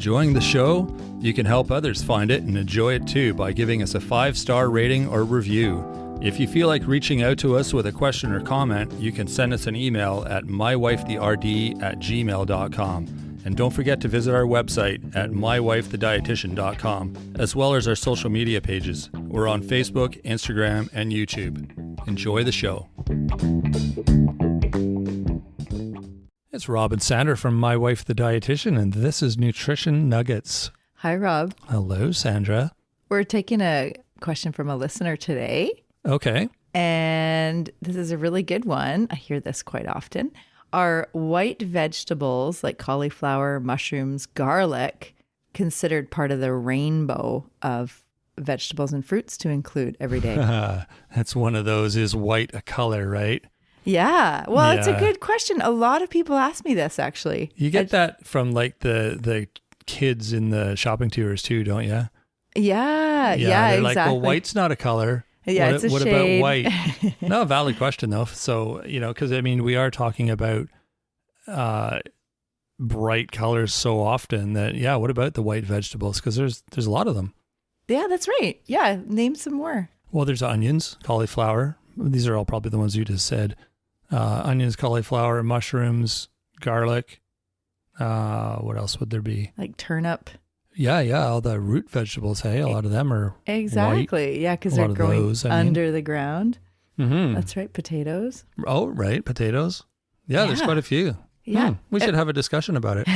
enjoying the show? You can help others find it and enjoy it too by giving us a 5-star rating or review. If you feel like reaching out to us with a question or comment, you can send us an email at mywifetherd@gmail.com. And don't forget to visit our website at mywifethedietitian.com, as well as our social media pages. We're on Facebook, Instagram, and YouTube. Enjoy the show. It's Rob and Sandra from My Wife the Dietitian, and this is Nutrition Nuggets. Hi, Rob. Hello, Sandra. We're taking a question from a listener today. Okay. And this is a really good one. I hear this quite often. Are white vegetables like cauliflower, mushrooms, garlic considered part of the rainbow of vegetables and fruits to include every day? That's one of those, is white a color, right? Yeah. Well, It's a good question. A lot of people ask me this, actually. You get that from like the kids in the shopping tours too, don't you? Yeah, they're exactly. like, well, white's not a color. Yeah, what, it's a what shade. about white? No, valid question though. So, because I mean, we are talking about bright colors so often that, what about the white vegetables? Because there's a lot of them. Yeah, that's right. Yeah, name some more. Well, there's onions, cauliflower. These are all probably the ones you just said. Onions, cauliflower, mushrooms, garlic. What else would there be? Like turnip. Yeah, all the root vegetables, hey, a lot of them are exactly. white. Yeah, because they're growing under the ground. Mm-hmm. That's right, potatoes. Oh, right, potatoes. Yeah, there's quite a few. Yeah. We should have a discussion about it.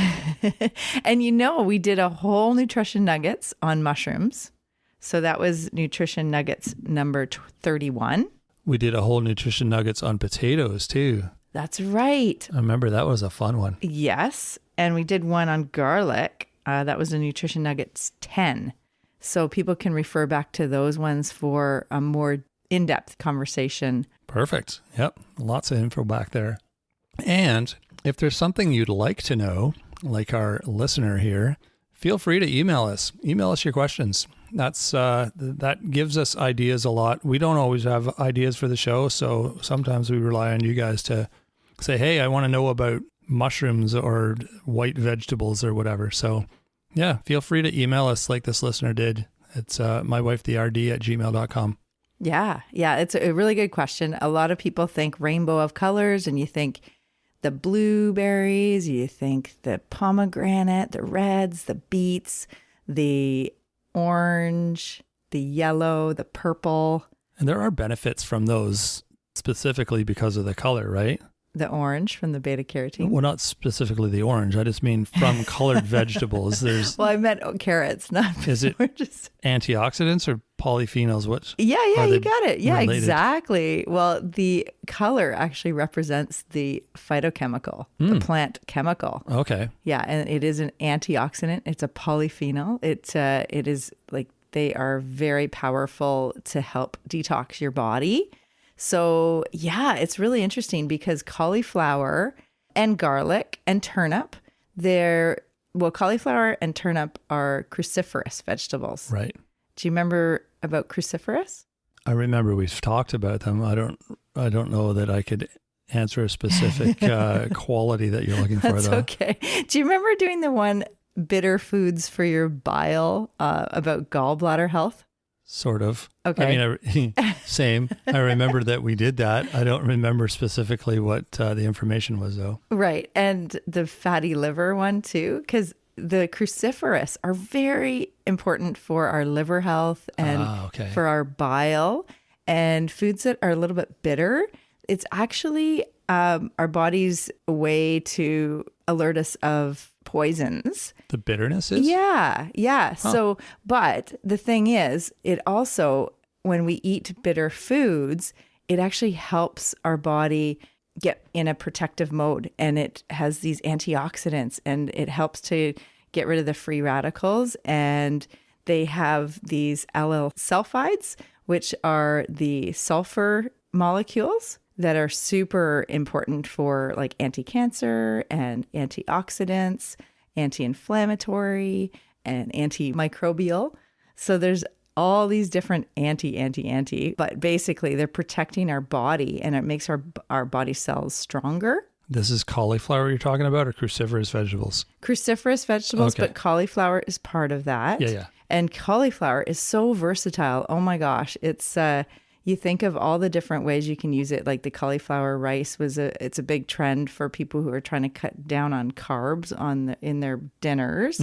And we did a whole Nutrition Nuggets on mushrooms. So that was Nutrition Nuggets number 31. We did a whole Nutrition Nuggets on potatoes too. That's right. I remember that was a fun one. Yes. And we did one on garlic. That was a Nutrition Nuggets 10. So people can refer back to those ones for a more in-depth conversation. Perfect. Yep. Lots of info back there. And if there's something you'd like to know, like our listener here, feel free to email us. Email us your questions. That gives us ideas a lot. We don't always have ideas for the show, so sometimes we rely on you guys to say, hey, I want to know about mushrooms or white vegetables or whatever. So yeah, feel free to email us like this listener did. It's mywifetherd@gmail.com. Yeah, it's a really good question. A lot of people think rainbow of colors, and you think the blueberries, you think the pomegranate, the reds, the beets, the orange, the yellow, the purple. And there are benefits from those specifically because of the color, right? The orange from the beta carotene. Well, not specifically the orange. I just mean from colored vegetables. There's. Well, I meant carrots, not is it oranges. Antioxidants or polyphenols? What? Yeah, you got it. Yeah, related? Exactly. Well, the color actually represents the phytochemical, the plant chemical. Okay. Yeah, and it is an antioxidant. It's a polyphenol. It is like they are very powerful to help detox your body. So yeah, it's really interesting because cauliflower and garlic and turnip, cauliflower and turnip are cruciferous vegetables. Right. Do you remember about cruciferous? I remember we've talked about them. I don't know that I could answer a specific quality that you're looking for, That's though. okay. Do you remember doing the one bitter foods for your bile about gallbladder health? Sort of. Okay. I mean, same. I remember that we did that. I don't remember specifically what the information was, though. Right. And the fatty liver one, too, because the cruciferous are very important for our liver health and for our bile. And foods that are a little bit bitter, it's actually our body's way to alert us of poisons. The bitterness is? Yeah. Huh. So, but the thing is, it also, when we eat bitter foods, it actually helps our body get in a protective mode, and it has these antioxidants, and it helps to get rid of the free radicals. And they have these allyl sulfides, which are the sulfur molecules that are super important for like anti-cancer and antioxidants, anti-inflammatory and antimicrobial. So there's all these different anti, but basically they're protecting our body, and it makes our body cells stronger. This is cauliflower you're talking about, or cruciferous vegetables? Cruciferous vegetables, Okay. but cauliflower is part of that. Yeah. And cauliflower is so versatile. Oh my gosh. It's you think of all the different ways you can use it. Like the cauliflower rice it's a big trend for people who are trying to cut down on carbs in their dinners.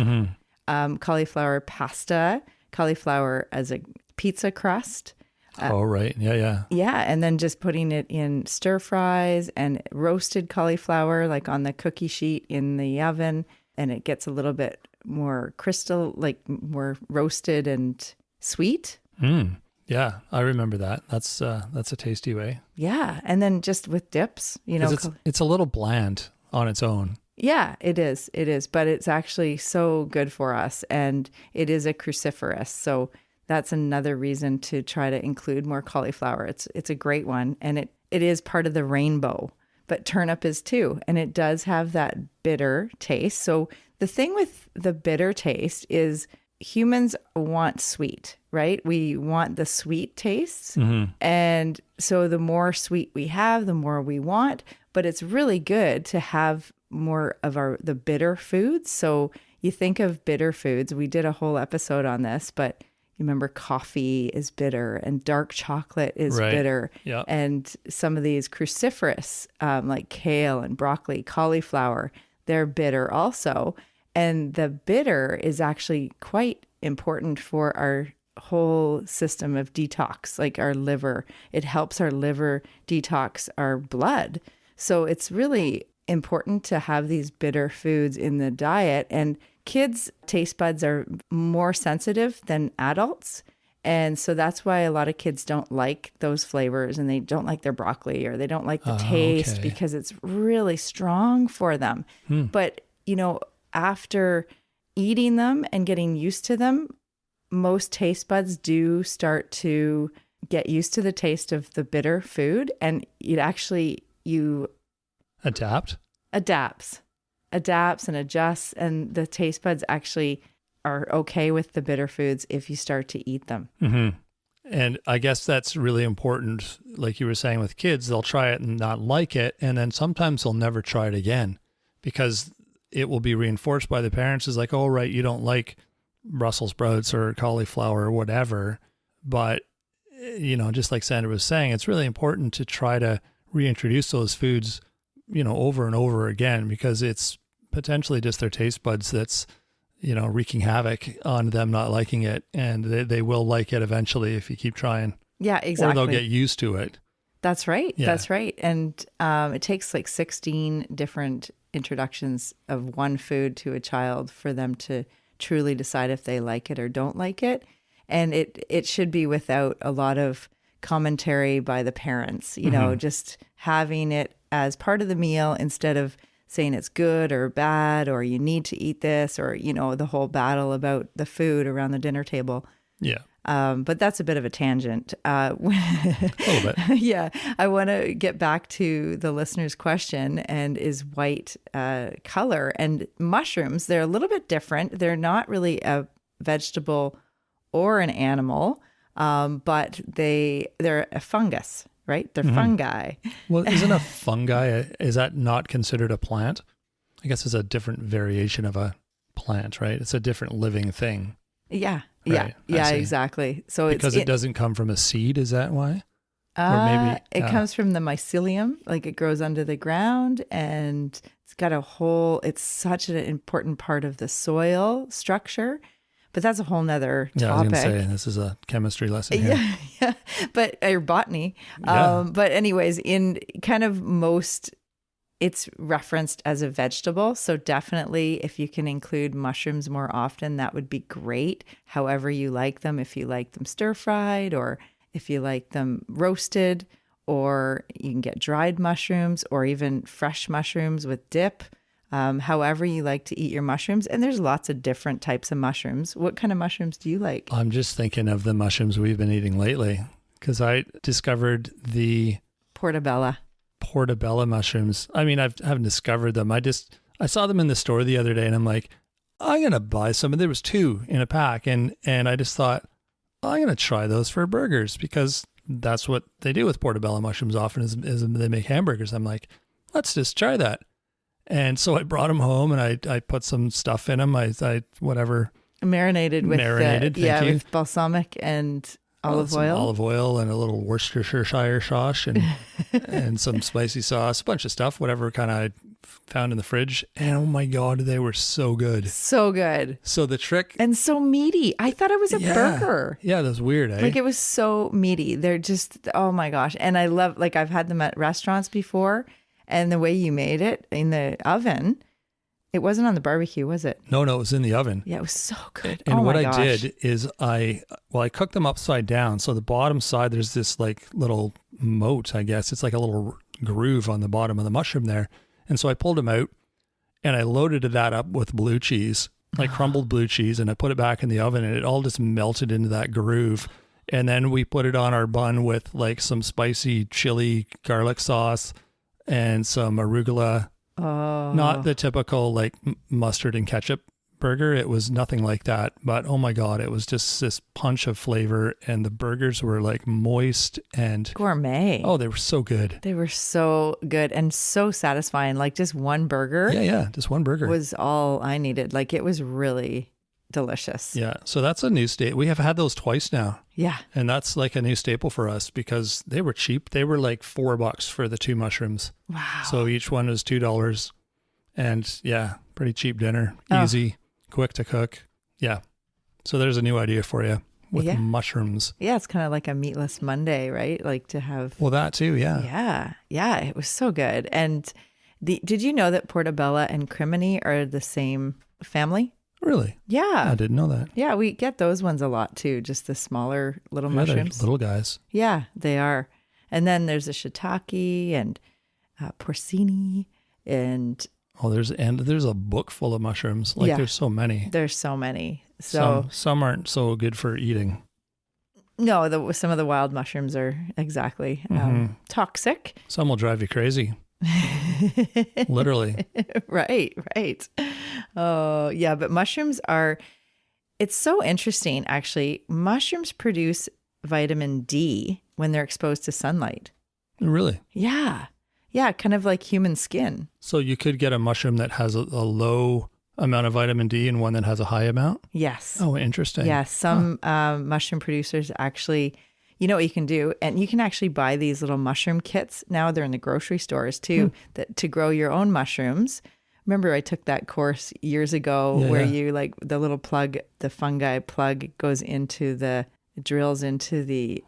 Cauliflower pasta, cauliflower as a pizza crust. Oh, right. Yeah. Yeah, and then just putting it in stir fries and roasted cauliflower, like on the cookie sheet in the oven, and it gets a little bit more crystal, like more roasted and sweet. Yeah, I remember that. That's a tasty way. Yeah, and then just with dips, 'Cause it's a little bland on its own. Yeah, it is, but it's actually so good for us, and it is a cruciferous, so that's another reason to try to include more cauliflower. It's a great one, and it is part of the rainbow, but turnip is too, and it does have that bitter taste. So the thing with the bitter taste is humans want sweet, right? We want the sweet tastes, and so the more sweet we have, the more we want, but it's really good to have more of the bitter foods. So you think of bitter foods, we did a whole episode on this, but you remember coffee is bitter and dark chocolate is bitter. Yep. And some of these cruciferous, like kale and broccoli, cauliflower, they're bitter also. And the bitter is actually quite important for our whole system of detox, like our liver. It helps our liver detox our blood. So it's really important to have these bitter foods in the diet. And kids' taste buds are more sensitive than adults. And so that's why a lot of kids don't like those flavors, and they don't like their broccoli, or they don't like the taste because it's really strong for them. But, after eating them and getting used to them, most taste buds do start to get used to the taste of the bitter food. And you adapts and adjusts, and the taste buds actually are okay with the bitter foods if you start to eat them. And I guess that's really important. Like you were saying with kids, they'll try it and not like it, and then sometimes they'll never try it again because it will be reinforced by the parents. Is like, oh, right, you don't like Brussels sprouts or cauliflower or whatever. But, just like Sandra was saying, it's really important to try to reintroduce those foods over and over again, because it's potentially just their taste buds that's, wreaking havoc on them not liking it. And they will like it eventually if you keep trying. Yeah, exactly. Or they'll get used to it. That's right. Yeah. That's right. And it takes like 16 different introductions of one food to a child for them to truly decide if they like it or don't like it. And it should be without a lot of commentary by the parents, just having it as part of the meal instead of saying it's good or bad, or you need to eat this, or, the whole battle about the food around the dinner table. Yeah. But that's a bit of a tangent. A little bit. Yeah. I want to get back to the listener's question, and is white color. And mushrooms, they're a little bit different. They're not really a vegetable or an animal, but they're a fungus, right? They're fungi. Well, isn't a fungi, is that not considered a plant? I guess it's a different variation of a plant, right? It's a different living thing. Yeah. Right, Yeah, exactly. So because it doesn't come from a seed, is that why? Or maybe it comes from the mycelium, like it grows under the ground, and it's got it's such an important part of the soil structure. But that's a whole nother topic. Yeah, I was going to say, this is a chemistry lesson here. Yeah. But or botany. Yeah. But anyways, in kind of it's referenced as a vegetable. So definitely if you can include mushrooms more often, that would be great. However you like them, if you like them stir fried, or if you like them roasted, or you can get dried mushrooms or even fresh mushrooms with dip. However you like to eat your mushrooms. And there's lots of different types of mushrooms. What kind of mushrooms do you like? I'm just thinking of the mushrooms we've been eating lately, because I discovered the portobello mushrooms. I mean, I haven't discovered them. I saw them in the store the other day, and I'm like, I'm going to buy some. And there was 2 in a pack. And I just thought, I'm going to try those for burgers, because that's what they do with portobello mushrooms often is they make hamburgers. I'm like, let's just try that. And so I brought them home and I put some stuff in them. I whatever. Marinated with thank you. with balsamic and olive oil. Olive oil and a little Worcestershire sauce and some spicy sauce, a bunch of stuff, whatever kind of I found in the fridge. And oh my God, they were so good. So good. So the trick. And so meaty. I thought it was a burger. Yeah, that's weird, eh? Like it was so meaty. They're just, oh my gosh. And I love, like I've had them at restaurants before, and the way you made it in the oven, it wasn't on the barbecue, was it? No, it was in the oven. Yeah, it was so good. And what my I gosh. did is I cooked them upside down. So the bottom side, there's this like little moat, I guess. It's like a little groove on the bottom of the mushroom there. And so I pulled them out and I loaded that up with blue cheese, like crumbled blue cheese, and I put it back in the oven and it all just melted into that groove. And then we put it on our bun with like some spicy chili garlic sauce and some arugula. Oh. Not the typical like mustard and ketchup burger. It was nothing like that. But oh my God, it was just this punch of flavor, and the burgers were like moist and gourmet. Oh, they were so good. They were so good and so satisfying. Like just one burger. Yeah, just one burger was all I needed. Like it was really delicious. Yeah. So that's a new staple. We have had those twice now. Yeah. And that's like a new staple for us because they were cheap. They were like $4 for the 2 mushrooms. Wow. So each one was $2. And yeah, pretty cheap dinner. Oh. Easy, quick to cook. Yeah. So there's a new idea for you with mushrooms. Yeah. It's kind of like a meatless Monday, right? Like to have. Well, that too. Yeah. Yeah. Yeah. It was so good. And did you know that portobello and crimini are the same family? Really? Yeah. I didn't know that. Yeah, we get those ones a lot too, just the smaller little mushrooms. Little guys. Yeah, they are. And then there's a shiitake and porcini and... Oh, there's a book full of mushrooms. Like there's so many. There's so many. So some aren't so good for eating. No, some of the wild mushrooms are exactly toxic. Some will drive you crazy. Literally. Right. Oh, yeah. But mushrooms it's so interesting, actually. Mushrooms produce vitamin D when they're exposed to sunlight. Really? Yeah. Yeah. Kind of like human skin. So you could get a mushroom that has a low amount of vitamin D and one that has a high amount? Yes. Oh, interesting. Yeah. Some mushroom producers actually... You know what you can do? And you can actually buy these little mushroom kits. Now they're in the grocery stores too, to grow your own mushrooms. Remember I took that course years ago where you like the little plug, the fungi plug drills into the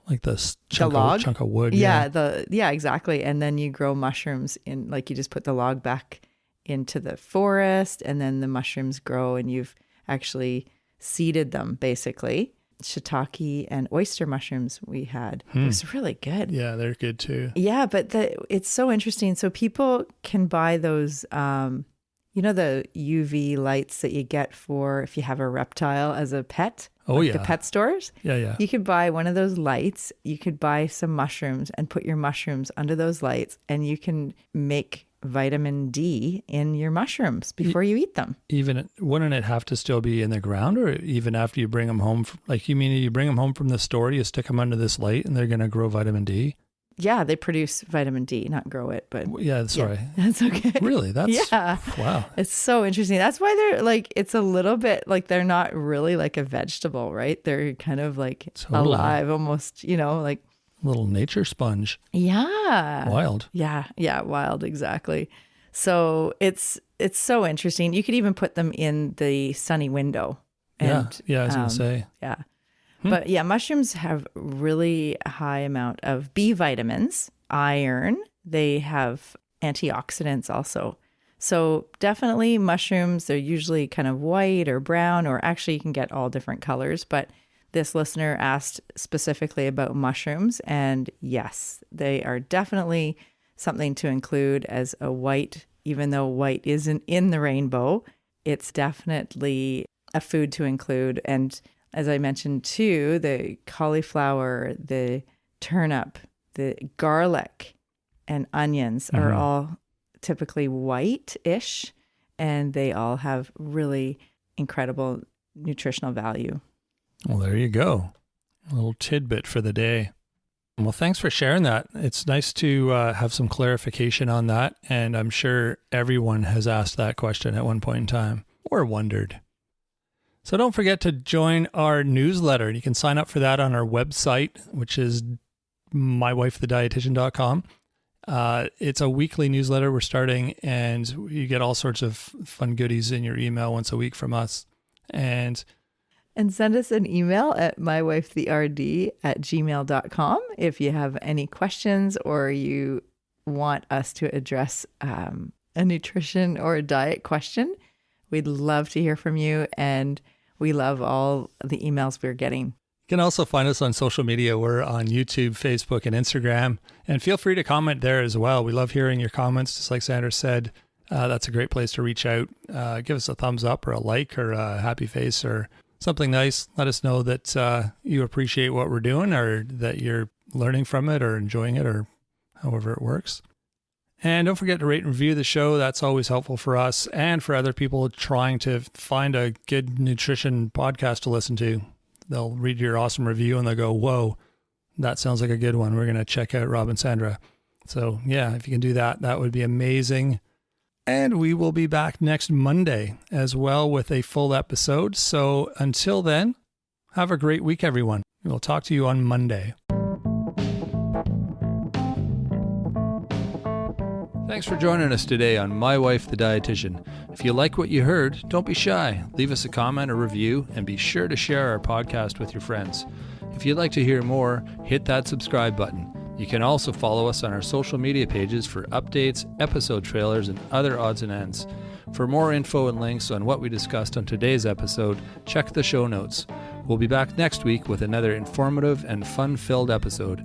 like the log. chunk of wood. Yeah, exactly. And then you grow mushrooms in, like you just put the log back into the forest and then the mushrooms grow and you've actually seeded them basically. Shiitake and oyster mushrooms we had. It was really good. Yeah, they're good too. Yeah, but it's so interesting. So people can buy those, the UV lights that you get for if you have a reptile as a pet. Oh, the pet stores. Yeah. You could buy one of those lights. You could buy some mushrooms and put your mushrooms under those lights and you can make vitamin D in your mushrooms before you eat them. Wouldn't it have to still be in the ground, or even after you bring them home? You bring them home from the store, you stick them under this light and they're going to grow vitamin D? Yeah, they produce vitamin D, not grow it, but... Yeah, sorry. Yeah, that's okay. Really? That's... Yeah. Wow. It's so interesting. That's why they're like, it's a little bit like they're not really like a vegetable, right? They're kind of like alive, almost, like... Little nature sponge. Yeah. Wild. Yeah, wild, exactly. So it's so interesting. You could even put them in the sunny window. And, I was going to say. Yeah. But yeah, mushrooms have really high amount of B vitamins, iron. They have antioxidants also. So definitely mushrooms, they're usually kind of white or brown, or actually you can get all different colors. But this listener asked specifically about mushrooms, and yes, they are definitely something to include as a white, even though white isn't in the rainbow, it's definitely a food to include. And as I mentioned too, the cauliflower, the turnip, the garlic, and onions are all typically white-ish, and they all have really incredible nutritional value. Well, there you go. A little tidbit for the day. Well, thanks for sharing that. It's nice to have some clarification on that. And I'm sure everyone has asked that question at one point in time or wondered. So don't forget to join our newsletter. You can sign up for that on our website, which is mywifethedietitian.com. It's a weekly newsletter we're starting, and you get all sorts of fun goodies in your email once a week from us. And send us an email at mywifetherd@gmail.com if you have any questions or you want us to address a nutrition or a diet question. We'd love to hear from you, and we love all the emails we're getting. You can also find us on social media. We're on YouTube, Facebook, and Instagram. And feel free to comment there as well. We love hearing your comments. Just like Sandra said, that's a great place to reach out. Give us a thumbs up or a like or a happy face or something nice. Let us know that you appreciate what we're doing or that you're learning from it or enjoying it or however it works. And don't forget to rate and review the show. That's always helpful for us and for other people trying to find a good nutrition podcast to listen to. They'll read your awesome review and they'll go, whoa, that sounds like a good one. We're going to check out Rob and Sandra. So yeah, if you can do that, that would be amazing. And we will be back next Monday as well with a full episode. So until then, have a great week, everyone. We'll talk to you on Monday. Thanks for joining us today on My Wife the Dietitian. If you like what you heard, don't be shy. Leave us a comment or review and be sure to share our podcast with your friends. If you'd like to hear more, hit that subscribe button. You can also follow us on our social media pages for updates, episode trailers, and other odds and ends. For more info and links on what we discussed on today's episode, check the show notes. We'll be back next week with another informative and fun-filled episode.